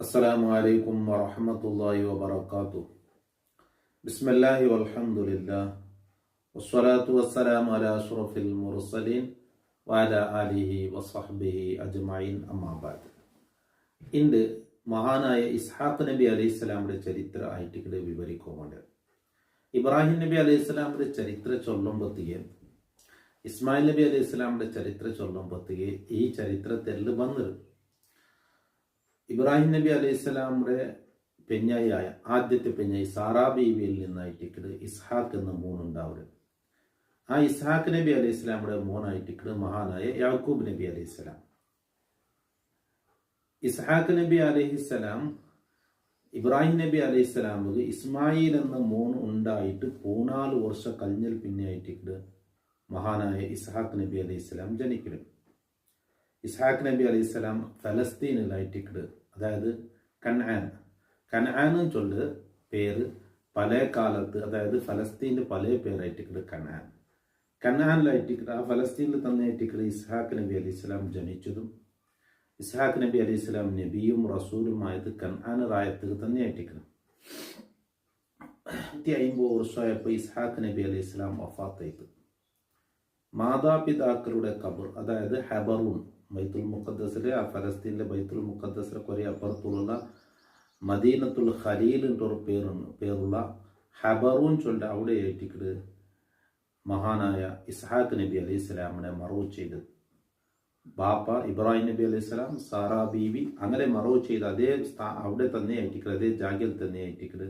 അസ്സലാമു അലൈക്കും വറഹ്മത്തുള്ളാഹി വബറകാതുഹു. ബിസ്മില്ലാഹി വൽഹംദുലില്ലാഹ് വസ്സലാത്തു വസ്സലാമു അലാ അഷ്റഫിൽ മുർസലീൻ വഅലാ ആലിഹി വസ്വഹ്ബിഹി അജ്മഈൻ അമ്മാ ബഅദ്. ഇന്ന് മഹാനായ ഇസ്ഹാഖ് നബി അലൈഹിസ്സലാമിന്റെ ചരിത്ര ആയിട്ട് വിവരിക്കുന്നുണ്ട്. ഇബ്രാഹിം നബി അലൈഹിസ്സലാമിന്റെ ചരിത്ര ചൊല്ലുമ്പോഴത്തേക്ക് ഇസ്മായിൽ നബി അലൈഹിസ്സലാമിന്റെ ചരിത്ര ചൊല്ലുമ്പോഴത്തേക്ക് ഈ ചരിത്രത്തിൽ വന്നത് ഇബ്രാഹിം നബി അലൈഹിസ്സലാമിന്റെ പെഞ്ഞായ ആദ്യത്തെ പെഞ്ഞായി സാറാ ബീവിയിൽ നിന്നായിട്ട് ഇസ്ഹാഖ് എന്ന മോനുണ്ടാവുന്നത്. ആ ഇസ്ഹാഖ് നബി അലൈഹിസ്സലാമിന്റെ മോനായിട്ട് മഹാനായ യാക്കൂബ് നബി അലൈഹിസ്സലാം. ഇസ്ഹാഖ് നബി അലൈഹിസ്സലാം ഇബ്രാഹിം നബി അലൈഹിസ്സലാമിന് ഇസ്മായിൽ എന്ന മോൻ ഉണ്ടായിട്ട് 14 വർഷം കഴിഞ്ഞൽ പിന്നെ ആയിട്ട് മഹാനായ ഇസ്ഹാഖ് നബി അലൈഹിസ്സലാം ജനിക്കണം. ഇസ്ഹാഖ് നബി അലൈഹിസ്സലാം ഫലസ്തീനിലായിട്ട്, അതായത് കൻആൻ ചൊല്ല് പേര് പല കാലത്ത്, അതായത് ഫലസ്തീൻ്റെ പല പേരായിട്ട് കൻആനിലായിട്ട് ആ ഫലസ്തീനിൽ തന്നെയായിട്ട് ഇസ്ഹാഖ് നബി അലൈഹിസ്സലാം ജനിച്ചതും ഇസ്ഹാഖ് നബി അലൈഹിസ്സലാം നബിയും റസൂലുമായത് കൻആൻ റായത്ത് തന്നെയായിട്ട് 150 വർഷമായപ്പോൾ ഇസ്ഹാഖ് നബി അലൈഹിസ്സലാം വഫാത്തായിട്ട്. മാതാപിതാക്കളുടെ ഖബർ, അതായത് ഹെബറൂൺ ബൈത്തുൽ മുഖദ്ദസിലെ, ആ ഫലസ്തീനിലെ ബൈത്തുൽ മുഖദ്ദസിലെ കുറേ അപ്പുറത്തുള്ള മദീനത്തുൽ ഖലീലിൻ്റെ ഒരു പേരുള്ള ഹെബറൂൻ ചൊല്ല അവിടെ ഏറ്റിട്ട് മഹാനായ ഇസ്ഹാഖ് നബി അലൈഹി സ്വലാമിനെ മറവ് ചെയ്തത്. ബാപ്പ ഇബ്രാഹിം നബി അലൈഹി സ്വലാം, സാറാ ബീവി അങ്ങനെ മറവ് ചെയ്ത് അതേ അവിടെ തന്നെ ആയിട്ട്, അതേ ജാഗയിൽ തന്നെ ആയിട്ട്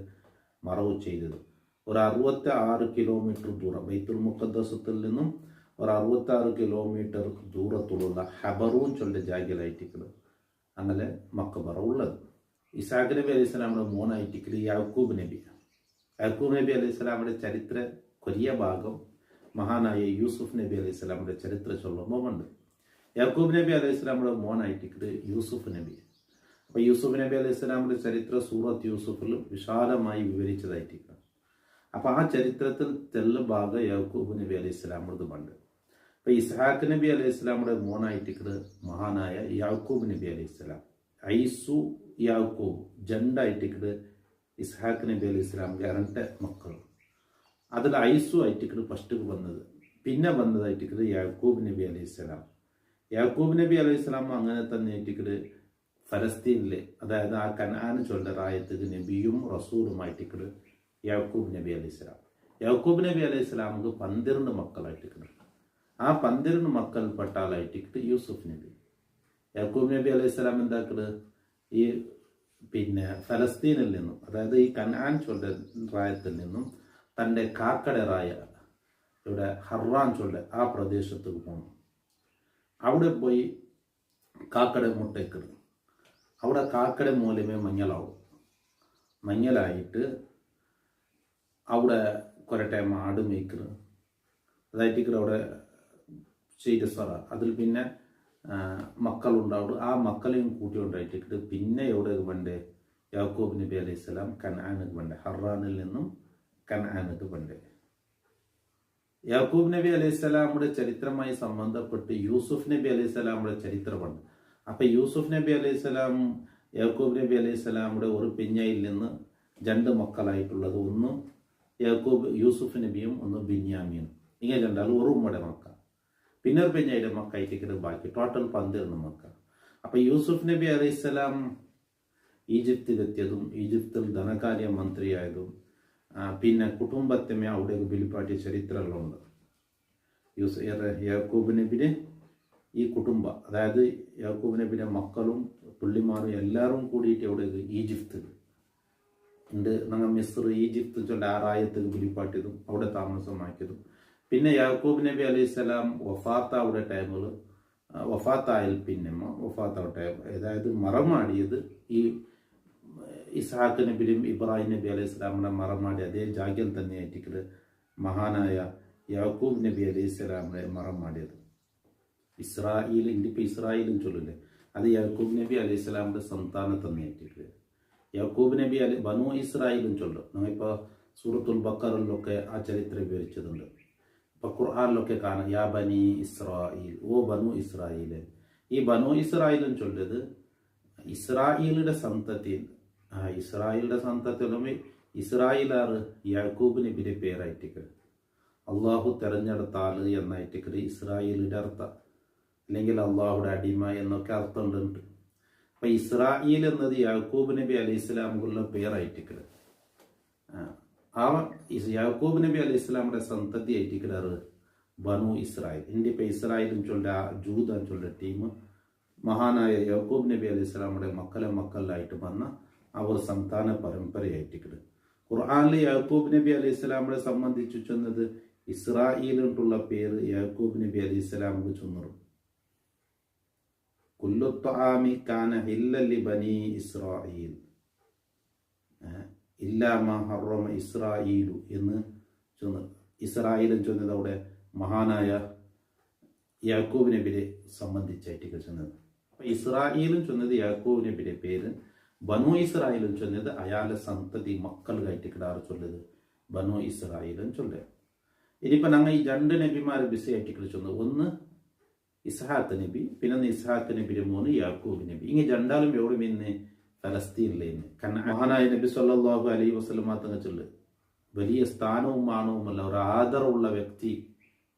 മറവ് ചെയ്തത്. ഒരു 66 കിലോമീറ്റർ ദൂരം ബൈത്തുൽ മുഖദ്ദസത്തിൽ നിന്നും ഒരു 66 കിലോമീറ്റർ ദൂരത്തുള്ള ഹെബറൂൻ ചൊല്ല ജാഗയിലായിട്ട് അങ്ങനെ മക്കബറ ഉള്ളത്. ഇസ്ഹാഖ് നബി അലൈഹി സ്വലാമിന്റെ മോനായിട്ട് യാക്കൂബ് നബി അലൈഹി സ്വലാമിന്റെ ചരിത്ര കൊരിയ ഭാഗം മഹാനായ യൂസുഫ് നബി അലൈഹി സ്വലാമിന്റെ ചരിത്ര ചൊല്ലുമ്പോൾ ഉണ്ട്. യാക്കൂബ് നബി അലൈഹി സ്വലാമിന്റെ മോനായിട്ട് യൂസുഫ് നബി. അപ്പൊ യൂസുഫ് നബി അലൈഹി സ്വലാമിന്റെ ചരിത്ര സൂറത്ത് യൂസുഫിൽ വിശാലമായി വിവരിച്ചതായിട്ട്. അപ്പൊ ആ ചരിത്രത്തിൽ തെല്ല് ഭാഗം യാക്കൂബ് നബി അലൈഹി സ്വലാമിന്റെ ഉണ്ട്. അപ്പൊ ഇസ്ഹാഖ് നബി അലൈഹി സ്വലാമിന്റെ മോനായിട്ട് മഹാനായ യാക്കൂബ് നബി അലൈഹി സ്വലാം, ഐസു യാക്കൂബ് ജണ്ടായിട്ട് ഇസ്ഹാഖ് നബി അലൈഹി സ്വലാമിന്റെ 2 മക്കൾ. അതിൽ ഐസു ആയിട്ട് ഫസ്റ്റ് വന്നത്, പിന്നെ വന്നതായിട്ട് യാക്കൂബ് നബി അലൈഹി സ്വലാം. യാക്കൂബ് നബി അലൈഹി സ്വലാം അങ്ങനെ തന്നെ ആയിട്ട് ഫലസ്തീനിലെ, അതായത് ആ കൻആൻ ചൊല്ല റായത്ത് നബിയും റസൂലുമായിട്ട് യാക്കൂബ് നബി അലൈഹി സ്വലാം. യാക്കൂബ് നബി അലൈഹി സ്വലാമുക്ക് 12 മക്കളായിട്ട്. ആ 12 മക്കൾപ്പെട്ട ആളായിട്ട് യൂസുഫ് നബി. യാക്കൂബ് നബി അലൈഹി സ്വലാം എന്താക്കുന്നത്, ഈ ഫലസ്തീനിൽ നിന്നും, അതായത് ഈ കൻആൻ ചൊല്ല റായത്തിൽ നിന്നും തൻ്റെ കാക്കട റായ ഇവിടെ ഹർറാൻ ചൊല്ല ആ പ്രദേശത്തേക്ക് പോകണം. അവിടെ പോയി കാക്കട മുട്ടയ്ക്കിടും. അവിടെ കാക്കട മൂലമേ മഞ്ഞളാവും. മഞ്ഞളായിട്ട് അവിടെ കുറേ ടൈം ആട് മേയ്ക്കുന്നത്, അതായിട്ട് അവിടെ ചെയ്ത സ്ഥല. അതിൽ പിന്നെ മക്കളുണ്ടാവും. ആ മക്കളെയും കൂട്ടിക്കൊണ്ടായിട്ട് പിന്നെ എവിടെ വേണ്ടേ, യാക്കൂബ് നബി അലൈഹി സ്വലാം കൻആനിക്ക് വേണ്ടേ, ഹർറാനിൽ നിന്നും കൻആനിക്ക് വേണ്ടേ. യാക്കൂബ് നബി അലൈഹി സ്വലാമുടെ ചരിത്രമായി സംബന്ധപ്പെട്ട് യൂസുഫ് നബി അലൈഹി സ്വലാമുടെ ചരിത്രമുണ്ട്. അപ്പൊ യൂസുഫ് നബി അലൈഹി സ്വലാം യാക്കൂബ് നബി അലൈഹി സ്വലാമുടെ ഒരു പെഞ്ഞയിൽ നിന്ന് 2 മക്കളായിട്ടുള്ളത്, ഒന്ന് യൂസുഫ് നബിയും ഒന്ന് ബിന്യാമീനും. ഇങ്ങനെ രണ്ടാളും ഒരു ഉമ്മയുടെ മക്ക. പിന്നെ ഒരു പെഞ്ഞയുടെ മക്കായിട്ട് ബാക്കി ടോട്ടൽ 12 മക്ക. അപ്പൊ യൂസുഫ് നബി അലൈഹി സ്വലാം ഈജിപ്തിലെത്തിയതും ഈജിപ്തിൽ ധനകാര്യ മന്ത്രിയായതും പിന്നെ കുടുംബത്തിമേ അവിടെ ബലിപ്പാട്ടിയ ചരിത്രങ്ങളുണ്ട്. യാക്കൂബ് നബിന് ഈ കുടുംബം, അതായത് യാക്കൂബ് നബിന്റെ മക്കളും പുള്ളിമാരും എല്ലാവരും കൂടിയിട്ട് അവിടെ ഈജിപ്തിൽ ഉണ്ട്. ഞങ്ങൾ മിസ്ർ ഈജിപ്ത് ചൊല്ല ആ റായത്തിൽ ബലിപ്പാട്ടിയതും അവിടെ താമസമാക്കിയതും. പിന്നെ യാക്കൂബ് നബി അലൈഹി സ്വലാം വഫാത്താവുടെ ടൈമിൽ വഫാത്തായാൽ പിന്നെ വഫാത്താവുടെ ടൈം, അതായത് മറമാടിയത് ഈ ഇസ്ഹാഖ് നബിയും ഇബ്രാഹിം നബി അലൈഹി സ്വലാമിനെ മറമാടി അതേ ജാഗ്യം തന്നെയായിട്ട് മഹാനായ യാക്കൂബ് നബി അലൈഹി സ്വലാമിനെ മറമാടിയത്. ഇസ്രായേൽ ഇന്നിപ്പോൾ ഇസ്രായേലും ചൊല്ലില്ലേ, അത് യാക്കൂബ് നബി അലൈഹി സ്വലാമിന്റെ സന്താനം തന്നെയായിട്ട്. യാക്കൂബ് നബി ബനു ഇസ്രായേലും ചൊല്ലും. നമ്മളിപ്പോൾ സൂറത്തുൽ ബക്കറിലൊക്കെ ആ ചരിത്രം വിവരിച്ചതുണ്ട്. ഇപ്പൊ ഖുർആനിലൊക്കെ കാണാം, യാ ബനി ഇസ്രായേൽ, ഓ ബനു ഇസ്രായേൽ. ഈ ബനു ഇസ്രായേലും ചൊല്ലത് ഇസ്രായേലിയുടെ സന്തതി ഇസ്രായേലിയുടെ സന്തതി ഇസ്രായേലാറ് യാക്കൂബ് നബിയുടെ പേരായിട്ടിക്കൽ അള്ളാഹു തെരഞ്ഞെടുത്ത ആള് എന്നായിട്ടിക്കൽ ഇസ്രായേലിന്റെ അർത്ഥം, അല്ലെങ്കിൽ അള്ളാഹുടെ അടിമ എന്നൊക്കെ അർത്ഥമുണ്ട്. അപ്പൊ ഇസ്രായേൽ എന്നത് യാക്കൂബ് നബി അലൈഹി സ്വലാമുള്ള പേരായിട്ടിക്കൽ യാക്കൂബ് നബി അലൈഹി സ്വലാമുടെ സന്തതി ആയിട്ടിക്കലാറ് ബനു ഇസ്രായേൽ. ഇന്ത്യ ഇപ്പൊ ഇസ്രായേലും ചൊല്ല ജൂദൻ ചൊല്ല ടീം മഹാനായ യാക്കൂബ് നബി അലൈഹി സ്വലാമുടെ മക്കളിലായിട്ട് വന്ന അവർ സന്താന പരമ്പരയായിട്ടിക്കല്. ഖുർആനിൽ യാക്കൂബ് നബി അലൈഹി സ്വലാമിനെ സംബന്ധിച്ചു ചെന്നത് ഇസ്രായേലിനുള്ള പേര് യാക്കൂബ് നബി അലൈഹി സ്വലാമുക്ക് ചൊന്നു. കുല്ലു ത്വആമി കാന ഹില്ലൻ ലിബനി ഇസ്രായേൽ ഇല്ലാ മാ ഹറമ ഇസ്രായേലു എന്ന് ചൊന്നു. ഇസ്രായേലും ചൊന്നത് അവിടെ മഹാനായ യാക്കൂബ് നബിയെ സംബന്ധിച്ചായിട്ട് ചെന്നത്. അപ്പൊ ഇസ്രായേലും ചൊന്നത് യാക്കൂബ് നബിയുടെ പേര്, ബനു ഇസ്രായേലും ചൊന്നത് അയാളെ സന്തതി മക്കളായിട്ട് കിടാറ് ചൊല്ലത് ബനു ഇസ്രായേലും ചൊല്ല. ഇനിയിപ്പോ ഞങ്ങൾ ഈ രണ്ട് നബിമാരെ ബിസിയായിട്ട് ചൊന്നു. ഒന്ന് ഇസ്ഹാഖ് നബി, പിന്നെ ഇസ്ഹാഖ് നബിയുടെ മോന് യാക്കൂബ് നബി. ഇങ്ങനെ രണ്ടാളും എവിടെ ഇന്ന് ഫലസ്തീനിലേന്ന്. കാരണം മഹാനായ നബി സല്ലല്ലാഹു അലൈഹി വസല്ലം തങ്ങൾ ചൊല്ല് വലിയ സ്ഥാനവും മാനവുമല്ല ഒരു ആദരവുള്ള വ്യക്തി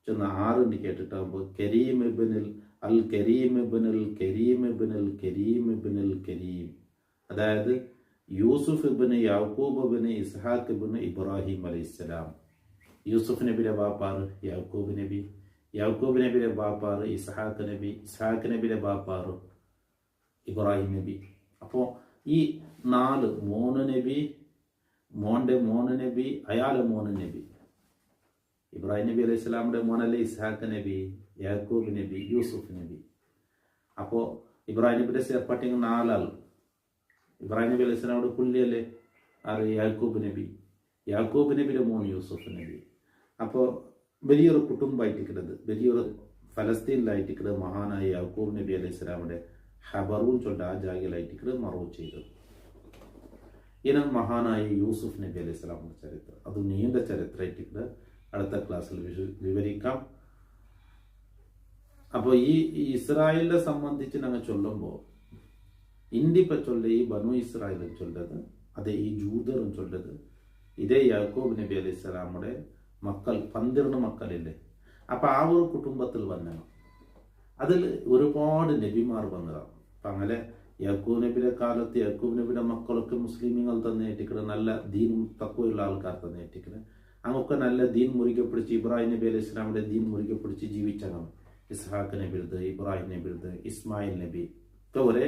ചെന്ന് 6 കേട്ടിട്ടാകുമ്പോൾ കരീം ഇബ്നുൽ അൽ കരീം ഇബ്നുൽ കരീം ഇബ്നുൽ കരീം ഇബ്നുൽ കരീം, അതായത് യൂസുഫ് ഇബ്ന് യാക്കൂബ് ഇബ്ന് ഇസ്ഹാഖ് ഇബ്ന് ഇബ്രാഹിം അലൈഹിസ്സലാം. യൂസുഫ് നബിയുടെ ബാപ്പാറ് യാക്കൂബ് നബി, യാക്കൂബ് നബിയുടെ ബാപ്പാറ് ഇസ്ഹാഖ് നബി, ഇസ്ഹാഖ് നബിയുടെ ബാപ്പാറ് ഇബ്രാഹിം നബി. അപ്പോൾ ഈ 4 മോന് നബി, മോന്റെ മോന് നബി, അയാളെ മോന് നബി. ഇബ്രാഹിം നബി അലൈഹി സ്വലാമിന്റെ മോനല്ലേ ഇസ്ഹാഖ് നബി, യാക്കൂബ് നബി, യൂസുഫ് നബി. അപ്പോൾ ഇബ്രാഹിം നബിയുടെ ചേർപ്പാട്ടിങ് 4 ആൾ. ഇബ്രാഹിം നബി അലൈഹി സ്വലാമിയുടെ പുള്ളിയല്ലേ യാക്കൂബ് നബി, യാക്കൂബ് നബിയുടെ മോൻ യൂസുഫ് നബി. അപ്പോൾ വലിയൊരു കുടുംബമായിട്ടിരിക്കുന്നത്, വലിയൊരു ഫലസ്തീനിലായിട്ടിരിക്കുന്നത് മഹാനായ യാക്കൂബ് നബി അലൈഹി സ്വലാമിന്റെ ഹബറൂൻ ചൊല്ല ആ ജാഗിലായിട്ടിരിക്കുന്നത് മറവ് ചെയ്തത്. ഇനി മഹാനായ യൂസുഫ് നബി അലൈഹി സ്വലാമിന്റെ ചരിത്രം, അത് നീണ്ട ചരിത്രമായിട്ടിരിക്കുന്നത് അടുത്ത ക്ലാസ്സിൽ വിവരിക്കാം. അപ്പോൾ ഈ ഇസ്രായേലിനെ സംബന്ധിച്ച് ഞങ്ങൾ ചൊല്ലുമ്പോൾ ഇന്ത്യ ഇപ്പം ചൊല്ല ഈ ബനു ഇസ്രായേലും ചൊല്ലത്, അതേ ഈ ജൂതറും ചൊല്ലത് ഇതേ യാക്കൂബ് നബി അലൈഹി സ്വലാമുടെ മക്കൾ 12 മക്കളില്ലേ. അപ്പൊ ആ ഒരു കുടുംബത്തിൽ വന്നതാണ്. അതിൽ ഒരുപാട് നബിമാർ വന്നതാണ്. അപ്പൊ അങ്ങനെ യാക്കൂബ് നബിയുടെ കാലത്ത് യാക്കൂബ് നബിയുടെ മക്കളൊക്കെ മുസ്ലിമുകൾ തന്നെ ഏറ്റിക്കുന്നത്, നല്ല ദീനും തഖ്വയുള്ള ആൾക്കാർ തന്നെ ഏറ്റിക്കുന്നത്. അങ്ങൊക്കെ നല്ല ദീൻ മുറുകെ പിടിച്ച് ഇബ്രാഹിം നബി അലൈഹി സ്വലാമിന്റെ ദീൻ മുറുകെ പിടിച്ച് ജീവിച്ചാണ്. ഇസ്ഹാഖ് നബിയുടെ, ഇബ്രാഹിം നബിയുടെ, ഇസ്മായിൽ നബി ഒക്കെ ഒരേ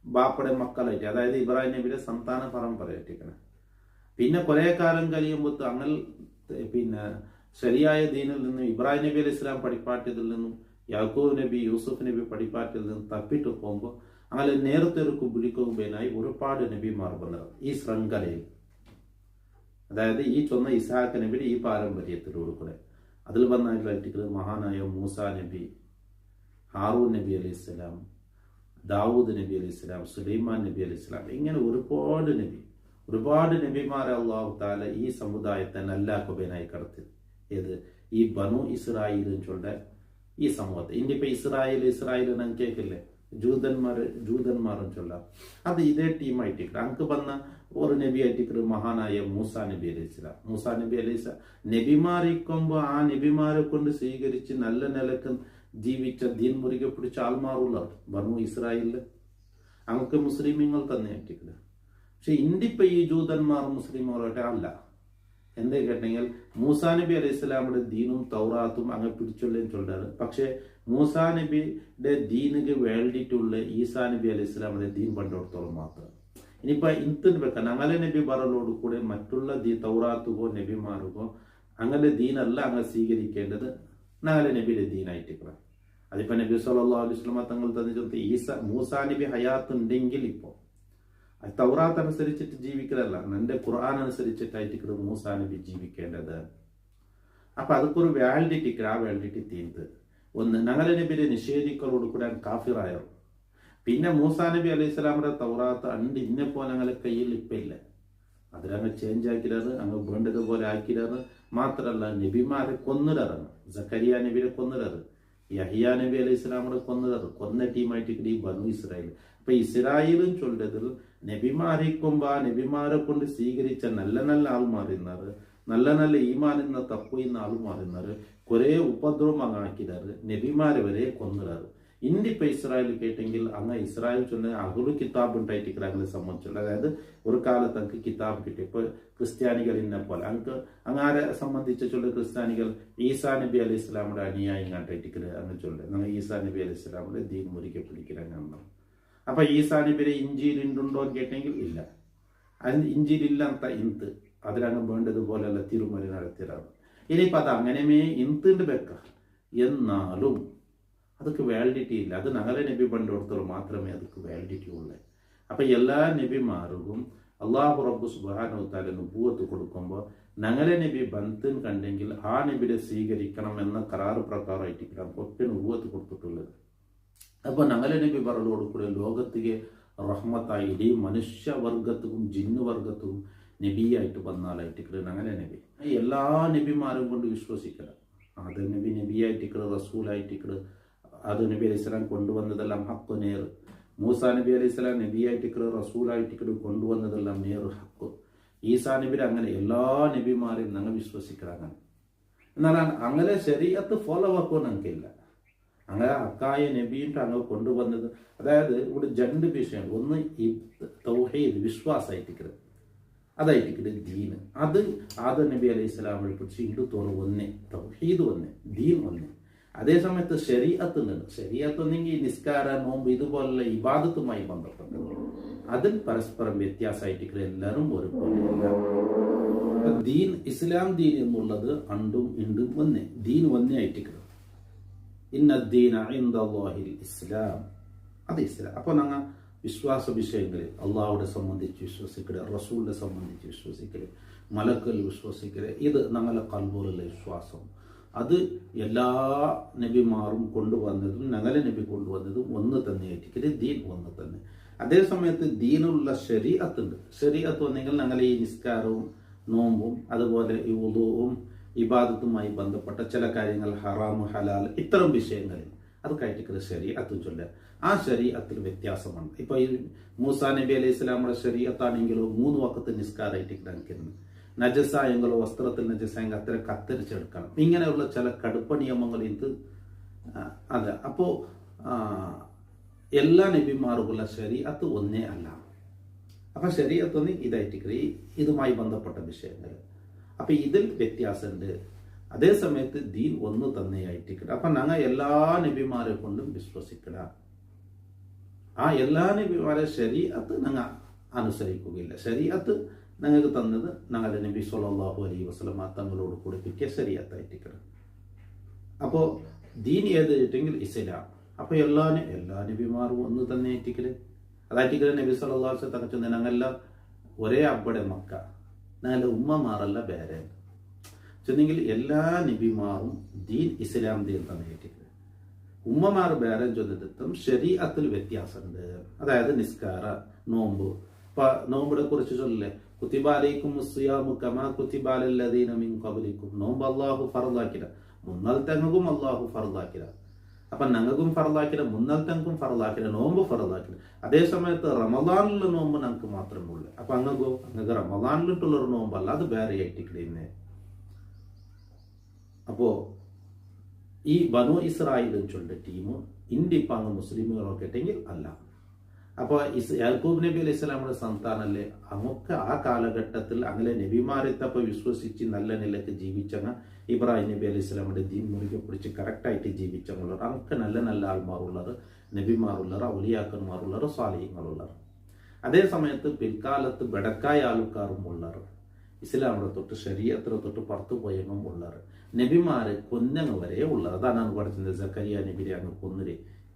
ബാപ്പയുടെ മക്കളായിട്ട്, അതായത് ഇബ്രാഹിം നബിയുടെ സന്താന പരമ്പരയായിട്ടിരിക്കണം. പിന്നെ കുറെ കാലം കഴിയുമ്പോൾ അങ്ങനെ പിന്നെ ശരിയായ ദീനിൽ നിന്നും ഇബ്രാഹിം നബി അലൈഹി സ്വലാം പഠിപ്പാട്ടിയതിൽ നിന്നും യാക്കൂബ് നബി യൂസുഫ് നബി പഠിപ്പാട്ടിൽ നിന്നും തപ്പിട്ട് പോകുമ്പോൾ അങ്ങനെ നേരത്തെ ഒരു കുബുലിക്കുമ്പേനായി ഒരുപാട് നബിമാർ വന്നത് ഈ ശൃംഖലയിൽ. അതായത് ഈ ചൊന്ന ഇസ്ഹാഖ് നബിയുടെ ഈ പാരമ്പര്യത്തിലൂടെ കൂടെ അതിൽ വന്നായിട്ടുള്ള മഹാനായ മൂസ നബി, ഹാറൂൻ നബി അലൈഹി സ്വലാം, ദാവൂദ് നബി അലൈഹി സ്വലാം, സുലൈമാൻ നബി അലൈഹി സ്വലാം, ഇങ്ങനെ ഒരുപാട് നബിമാരെ അള്ളാഹു താല ഈ സമുദായത്തെ നല്ലാക്കുബേനായി കടത്തി. ഏത് ഈ ബനു ഇസ്രായേലും ചൊല്ല ഈ സമൂഹത്തെ. ഇനിയിപ്പോ ഇസ്രായേൽ എന്ന് കേൾക്കില്ലേ, ജൂതന്മാരും ചൊല്ലാം. അത് ഇതേ ടീമായിട്ട് അങ്ങ് വന്ന ഒരു നബി ആയിട്ട് മഹാനായ മൂസാ നബി അലൈഹി സ്വലാം. മൂസാ നബി അലൈഹി സ്വലാം നബിമാരിക്കുമ്പോ ആ നബിമാരെ കൊണ്ട് സ്വീകരിച്ച് നല്ല നിലക്ക് ജീവിച്ച ദീൻ മുറുകെ പിടിച്ച ആൾമാറുള്ള ബനു ഇസ്രായേലില് അങ്ങക്ക് മുസ്ലിമീങ്ങൾ തന്നെ ആയിട്ടില്ല. പക്ഷെ ഇന്ത്യപ്പോ ഈ ജൂതന്മാർ മുസ്ലിമുകളായിട്ട് അല്ല. എന്താ കേട്ടെങ്കിൽ മൂസാ നബി അലൈഹി സ്വലാമിന്റെ ദീനും തൗറാത്തും അങ്ങ് പിടിച്ചൊല്ലേന്ന് ചൊല്ലാറ്. പക്ഷെ മൂസാ നബിയുടെ ദീനിക്ക് വേണ്ടിയിട്ടുള്ള ഈസാ നബി അലൈഹി സ്വലാമിന്റെ ദീൻ പണ്ടിടത്തോളം മാത്രം. ഇനിയിപ്പോ ഇന്ത്യൻ വെക്കാൻ അങ്ങനെ നബി പറലോട് കൂടെ മറ്റുള്ള തൗറാത്തുകോ നബിമാർക്കോ അങ്ങനെ ദീനല്ല അങ്ങ് സ്വീകരിക്കേണ്ടത് നാല് നബിയുടെ ദീനായിട്ടിരിക്കണം. അതിപ്പോ നബി സല്ലല്ലാഹു അലൈഹി വസല്ലം തങ്ങൾ തന്നെ മൂസാ നബി ഹയാത്തുണ്ടെങ്കിൽ ഇപ്പോ തൗറാത്ത് അനുസരിച്ചിട്ട് ജീവിക്കലല്ല, എന്റെ ഖുർആൻ അനുസരിച്ചിട്ടായിട്ട് മൂസാ നബി ജീവിക്കേണ്ടത്. അപ്പൊ അതൊക്കെ ഒരു വാലിഡിറ്റി, ആ വാലിഡിറ്റി തീർത്ത് ഒന്ന് ഞങ്ങളെ നബിയുടെ നിഷേധിക്കളോട് കൂടെ കാഫിറായോ. പിന്നെ മൂസാ നബി അലൈഹി സ്വലാമിന്റെ തൗറാത്ത് അണ്ട് ഇന്നപ്പോ ഞങ്ങളെ കയ്യിൽ ഇപ്പൊ ഇല്ല, അതിലങ്ങ് ചേഞ്ച് ആക്കിടാറ്, അങ്ങ് വേണ്ടതുപോലെ ആക്കിടാറ്. മാത്രല്ല നബിമാരെ കൊന്നിടാറാണ്. സക്കരിയ നബിയെ കൊന്നിടാറ്, യഹിയ നബി അലൈഹി സ്വലാമിനെ കൊന്നിടാറ്. കൊന്ന ടീമായിട്ട് ഈ ബനു ഇസ്രായേൽ. അപ്പൊ ഇസ്രായേലും ചൊല്ലതിൽ നബിമാരിക്കുമ്പോ ആ നബിമാരെ കൊണ്ട് സ്വീകരിച്ച നല്ല നല്ല ആൾമാറിനാറ്, നല്ല നല്ല ഈമാനിന്ന തപ്പുന്ന ആൾമാറിനാറ്, കുറെ ഉപദ്രവം അങ്ങാക്കിടാറ്, നബിമാരെ വരെ കൊന്നിടാറ്. ഇന്നിപ്പോ ഇസ്രായേൽ കേട്ടെങ്കിൽ അങ്ങ് ഇസ്രായേൽ ചൊന്ന അഹുലു കിതാബ് ഉണ്ടായിട്ടിരിക്കുക അങ്ങനെ സംബന്ധിച്ചുള്ള, അതായത് ഒരു കാലത്ത് അങ്ങ് കിതാബ് കിട്ടി. ഇപ്പൊ ക്രിസ്ത്യാനികൾ ഇന്ന പോലെ അങ്ങാരെ സംബന്ധിച്ച് ചൊല്ല ക്രിസ്ത്യാനികൾ ഈസാ നബി അലൈഹി ഇസ്ലാമുടെ അനുയായി കണ്ടിരിക്കുന്നത് അങ്ങ് ചൊല്ലുക. ഞങ്ങൾ ഈസാ നബി അലൈഹി ഇസ്ലാമുടെ ദീൻ മുറിക്കെ പിടിക്കുക. അപ്പൊ ഈസാ നബിയുടെ ഇഞ്ചിയിൽ ഉണ്ടോ എന്ന് കേട്ടെങ്കിൽ ഇല്ല. അതിന് ഇഞ്ചിയിലില്ലാത്ത ഇന്ത് അതിലങ്ങ് വേണ്ടതുപോലെയുള്ള തിരുമറി നടത്തിയതാണ്. ഇനിയിപ്പോൾ അത് അങ്ങനെമേ ഇന്തിൻ്റെ വെക്ക, എന്നാലും ಅದಕ್ಕೆ ವ್ಯಾಲಿಡಿಟಿ ಇಲ್ಲ. ಅದು ನಗಲೆ ನಬಿ ಬಂದೋಡ್ತರು മാത്രമേ ಅದಕ್ಕೆ ವ್ಯಾಲಿಡಿಟಿ ഉള്ളൂ. അപ്പൊ എല്ലാ നബിമാർക്കും അള്ളാഹു റബ്ബു സുബ്ഹാനഹു വ തആല നുബുവത്ത് കൊടുക്കുമ്പോൾ നഗലെ നബി ബന്ധം കണ്ടെങ്കിൽ ആ നബിയെ സ്വീകരിക്കണം എന്ന കരാറ് പ്രകാരമായിട്ടിരിക്കണം ഒറ്റ നുബുവത്ത് കൊടുത്തിട്ടുള്ളത്. അപ്പൊ നഗലെ നബി പറലോടുകൂടെ ലോകത്തിಗೆ റഹ്മത്തായി ഇടീ മനുഷ്യവർഗത്തും ജിന്നുവർഗത്തും നബിയായിട്ട് വന്നാലായിട്ടിരിക്കുന്നത് നഗലെ നബി. എല്ലാ നബിമാരും കൊണ്ട് വിശ്വസിക്കണം. അത് നബി നബിയായിട്ടിരിക്കുന്നത്, റസൂലായിട്ടിരിക്കുന്നത്, അത് നബി അലൈഹി സ്വലാം കൊണ്ടുവന്നതെല്ലാം ഹക്ക് നേർ. മൂസാ നബി അലൈഹി സ്വലാം നബിയായിട്ടിക്കട് റസൂലായിട്ടിക്കട് കൊണ്ടുവന്നതെല്ലാം നേർ ഹക്ക്. ഈസാ നബി അങ്ങനെ എല്ലാ നബിമാരെയും ഞങ്ങൾ വിശ്വസിക്കണം. അങ്ങനെ എന്നാൽ അങ്ങനെ ശരീഅത്ത് ഫോളോ ആക്കുവാൻ ഞങ്ങൾക്കില്ല. അങ്ങനെ അക്കായ നബിയിട്ട് അങ്ങ് കൊണ്ടുവന്നത്, അതായത് ഇവിടെ രണ്ട് വിഷയം. ഒന്ന് ഈ തൗഹീദ് വിശ്വാസമായിട്ടിക്കത്, അതായിട്ടിക്കട് ദീന്. അത് ആദം നബി അലൈഹി സ്വലാമിനെ കുറിച്ച് ഹിന്ദുത്വം ഒന്നേ, തൗഹീദ് ഒന്നേ, ദീൻ ഒന്നേ. അതേ സമയത്ത് ശരീഅത്ത് ഉണ്ട്. ശരീഅത്ത് ഒന്നെങ്കിൽ നിസ്കാര, നോമ്പ് ഇതുപോലുള്ള ഇബാദത്തുമായി ബന്ധപ്പെട്ടത്. അതിൽ പരസ്പരം വ്യത്യാസമായിട്ട് എല്ലാവരും ഒരുപോലെ. ദീൻ ഇസ്ലാം ദീൻ എന്നുള്ളത് അണ്ടും ഇണ്ടും ഒന്നേ, ദീൻ ഒന്നേ ആയിട്ടിരിക്കണം. ഇന്നദ്ദീന ഇൻദല്ലാഹിൽ ഇസ്ലാം, അത് ഇസ്ലാം. അപ്പൊ ഞങ്ങൾ വിശ്വാസ വിഷയങ്ങളിൽ അള്ളാഹുടെ സംബന്ധിച്ച് വിശ്വസിക്കല്, റസൂലിനെ സംബന്ധിച്ച് വിശ്വസിക്കല്, മലക്കൽ വിശ്വസിക്കല്, ഇത് ഞങ്ങളെ കൽബുള്ള വിശ്വാസം. അത് എല്ലാ നബിമാരും കൊണ്ടുവന്നതും ഞങ്ങളെ നബി കൊണ്ടുവന്നതും ഒന്ന് തന്നെയായിരിക്കും. ദീൻ ഒന്ന് തന്നെ. അതേ സമയത്ത് ദീനുള്ള ശരീഅത്ത് ഉണ്ട്. ശരീഅത്ത് വന്നെങ്കിൽ ഞങ്ങളെ ഈ നിസ്കാരവും നോമ്പും അതുപോലെ ഈ വുദൂഉം ഇബാദത്തുമായി ബന്ധപ്പെട്ട ചില കാര്യങ്ങൾ, ഹറാമ് ഹലാൽ ഇത്തരം വിഷയങ്ങളിൽ അത് കഴിക്കുന്നത് ശരീഅത്ത് ചൊല്ലുക. ആ ശരീഅത്തിൽ വ്യത്യാസമാണ്. ഇപ്പൊ ഈ മൂസാ നബി അലൈഹി സ്വലാമുടെ ശരീഅത്താണെങ്കിലോ 3 വഖത്ത് നിസ്കാരമായിട്ട് കാണിക്കുന്നത്. നജസായെങ്കിലോ വസ്ത്രത്തിൽ നജസായെങ്കിൽ അത്ര കത്തരിച്ചെടുക്കണം. ഇങ്ങനെയുള്ള ചില കടുപ്പ നിയമങ്ങൾ ഇത് അല്ല. അപ്പോ എല്ലാ നബിമാർക്കുള്ള ശരീഅത്ത് ഒന്നേ അല്ല. അപ്പൊ ശരീഅത്ത് ഒന്ന് ഇതായിട്ട് ഇതുമായി ബന്ധപ്പെട്ട വിഷയങ്ങൾ. അപ്പൊ ഇതിൽ വ്യത്യാസമുണ്ട്. അതേ സമയത്ത് ദീൻ ഒന്ന് തന്നെയായിട്ട്. അപ്പൊ ഞങ്ങൾ എല്ലാ നബിമാരെ കൊണ്ടും വിശ്വസിക്കണം. ആ എല്ലാ നബിമാരെ ശരീഅത്ത് ഞങ്ങൾ അനുസരിക്കുകയില്ല. ശരീഅത്ത് ഞങ്ങൾക്ക് തന്നത് ഞങ്ങളുടെ നബി സ്വല്ലല്ലാഹു അലൈഹി വസല്ലം തങ്ങളോട് കൂടെ കിട്ടിയ ശരീഅത്തായിട്ടിരിക്കണം. അപ്പോ ദീൻ ഏതായിട്ടെങ്കിൽ ഇസ്ലാം. അപ്പൊ എല്ലാ നബിമാരും ഒന്ന് തന്നെ ആയിട്ടിക്കല്. അതായിട്ടിക്കല് നബി സ്വല്ലല്ലാഹു അലൈഹി വസല്ലം തങ്ങൾ ഞങ്ങളെല്ലാം ഒരേ അബ്ബടെ മക്ക, ഞങ്ങളുടെ ഉമ്മമാരല്ല വേറെ ചെന്നെങ്കിൽ എല്ലാ നബിമാരും ദീൻ ഇസ്ലാം ദീൻ തന്നെ ആയിട്ടിക്കല്. ഉമ്മമാർ വേറെ ചൊല്ലിട്ടും ശരീഅത്തിൽ വ്യത്യാസമുണ്ട്. അതായത് നിസ്കാര, നോമ്പ്. ഇപ്പൊ നോമ്പിനെ കുറിച്ച് ചൊല്ലേ, കുത്തിബ അലൈക്കും സിയാമു കമാ കുത്തിബ അലല്ലദീന മിൻ ഖബ്ലിക്കും. നോമ്പ് അല്ലാഹു ഫർളാക്കില, മുന്നൽത്തങ്ങും അല്ലാഹു ഫർളാക്കില. അപ്പൊ ഞങ്ങൾക്കും ഫർളാക്കില, മുന്നൽത്തങ്ങും ഫർളാക്കില, നോമ്പ് ഫർളാക്കില. അതേ സമയത്ത് റമദാനിലുള്ള നോമ്പ് ഞങ്ങൾക്ക് മാത്രമേ ഉള്ളൂ. അപ്പൊ അങ്ങക്ക് റമദാനിലിട്ടുള്ളൊരു നോമ്പല്ല, അത് വേറെ ആയിട്ടില്ലേ. അപ്പോ ഈ ബനു ഇസ്രായേൽ ചൊല്ല ടീം ഇന്ത്യ അങ്ങ് മുസ്ലിമുകളൊക്കെ ഇട്ടെങ്കിൽ അല്ല. അപ്പോൾ യാക്കൂബ് നബി അലൈഹി സ്വലാമുടെ സന്താനല്ലേ അങ്ങൊക്കെ ആ കാലഘട്ടത്തിൽ അങ്ങനെ നബിമാരെത്തപ്പോൾ വിശ്വസിച്ച് നല്ല നിലക്ക് ജീവിച്ചങ്ങ ഇബ്രാഹിം നബി അലൈഹി സ്വലാമുടെ ദീൻ മുറുകെ പിടിച്ച് കറക്റ്റായിട്ട് ജീവിച്ചവർ അങ്ങക്ക് നല്ല നല്ല ആൾമാരുള്ളവർ, നബിമാരുള്ളവർ, ഔലിയാക്കന്മാരുള്ളവർ, സ്വാലിഹ്യങ്ങളുള്ളവർ. അതേ സമയത്ത് പിൽക്കാലത്ത് ബെടക്കായ ആൾക്കാരും ഉള്ളവർ, ഇസ്ലാമിനെ തൊട്ട് ശരീഅത്തിനെ തൊട്ട് പുറത്തു പോയങ്ങും ഉള്ളവർ, നബിമാരെ കൊന്നങ്ങ് വരെ ഉള്ളത്. അതാണ് അങ്ങ് പഠിച്ചത്. സക്കരിയ നബിയെ അങ്ങ് കൊന്നര്,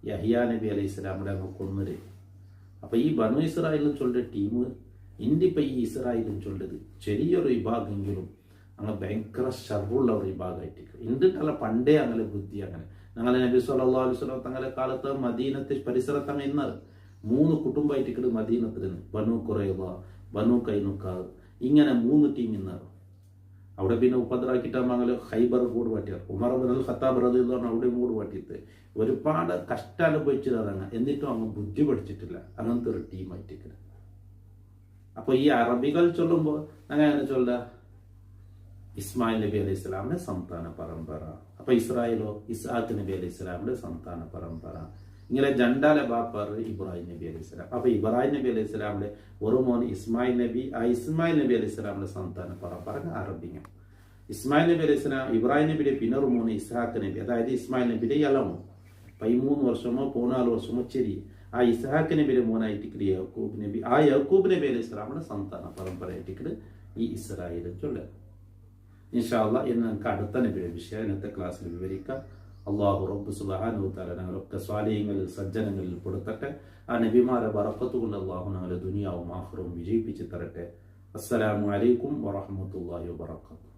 യഹ്യാ നബി അലൈഹി സ്വലാമുടെ അങ്ങ് കൊന്നര്. അപ്പൊ ഈ ബനു ഇസ്രായേലും ചൊല്ലിയ ടീം ഇന്ത്യപ്പ ഈ ഇസ്രായേലും ചൊല്ലത് ചെറിയൊരു വിഭാഗമെങ്കിലും അങ്ങനെ ഭയങ്കര ഷർറുള്ള ഒരു വിഭാഗമായിട്ട് ഇന്ത്യക്കല്ല പണ്ടേ അങ്ങനെ ബുദ്ധി. അങ്ങനെ ഞങ്ങളെ നബി സല്ലല്ലാഹു അലൈഹി വസല്ലം തങ്ങളുടെ കാലത്ത് മദീനത്തെ പരിസരത്ത് അങ്ങ് ഇന്നത് 3 കുടുംബമായിട്ട് മദീനത്തിൽ നിന്ന് ബനു ഖുറൈള, ബനു കൈനുക്ക, ഇങ്ങനെ 3 ടീം ഇന്നത്. അവിടെ പിന്നെ ഉപദ്രാക്കിട്ടാൽ ഹൈബർ കൂട് പറ്റിയാർ ഉമർ ബിൻ ഖത്താബ് റളിയല്ലാഹു അൻഹു അവിടെ കൂട് പറ്റിയിട്ട് ഒരുപാട് കഷ്ടം അനുഭവിച്ചിട്ടാണ്. എന്നിട്ടും അങ്ങ് ബുദ്ധി പഠിച്ചിട്ടില്ല. അങ്ങനത്തെ ഒരു ടീമായിട്ട്. അപ്പൊ ഈ അറബികൾ ചൊല്ലുമ്പോൾ അങ്ങനെ ചൊല്ല ഇസ്മായിൽ നബി അലൈഹി സ്വലാമിന്റെ സന്താന പരമ്പര. അപ്പൊ ഇസ്രായേലോ ഇസ്ഹാഖ് നബി അലൈഹി സ്വലാമിന്റെ സന്താന പരമ്പര. ഇങ്ങനെ രണ്ടാലെ ബാപ്പാർ ഇബ്രാഹിം നബി അലൈഹി സ്വലാം. അപ്പൊ ഇബ്രാഹിം നബി അലൈഹി സ്വലാമിന്റെ ഒരു മോൻ ഇസ്മായിൽ നബി, ആ ഇസ്മായിൽ നബി അലൈഹി സ്വലാമിന്റെ സന്താന പരമ്പര അറബിങ്ങൾ. ഇസ്മായിൽ നബി അലൈഹി സ്വലാം ഇബ്രാഹിം നബിയുടെ പിന്നൊരു മോന് ഇസ്ഹാഖ് നബി, അതായത് ഇസ്മായിൽ നബിയുടെ ഇളമോ 13 വർഷമോ 14 വർഷമോ ചെറിയ ആ ഇസ്ഹാഖ് നബിയുടെ മോനായിട്ട് യാക്കൂബ് നബി, ആ യാക്കൂബ് നബി അലൈഹി സ്വലാമിന്റെ സന്താന പരമ്പരയായിട്ട് ഈ ഇസ്രായേൽ ചൊല്ലുക. ഇൻഷാ അല്ലാഹ് ഇന്ന് നമുക്ക് അടുത്ത നബിയുടെ വിഷയം ഇന്നത്തെ ക്ലാസ്സിൽ വിവരിക്കാം. അള്ളാഹു റബ്ബ് സുബ്ഹാനഹു വ തആല ഞങ്ങളൊക്കെ സ്വാലിഹീങ്ങളിൽ സജ്ജനങ്ങളിൽ പെടുത്തട്ടെ. ആ നബിമാരെ ബറക്കത്ത് കൊണ്ട് അള്ളാഹു ഞങ്ങളെ ദുനിയാവും ആഖിറവും വിജയിപ്പിച്ച് തരട്ടെ. അസ്സലാമു അലൈക്കും വറഹ്മത്തുള്ളാഹി വബറകാതുഹു.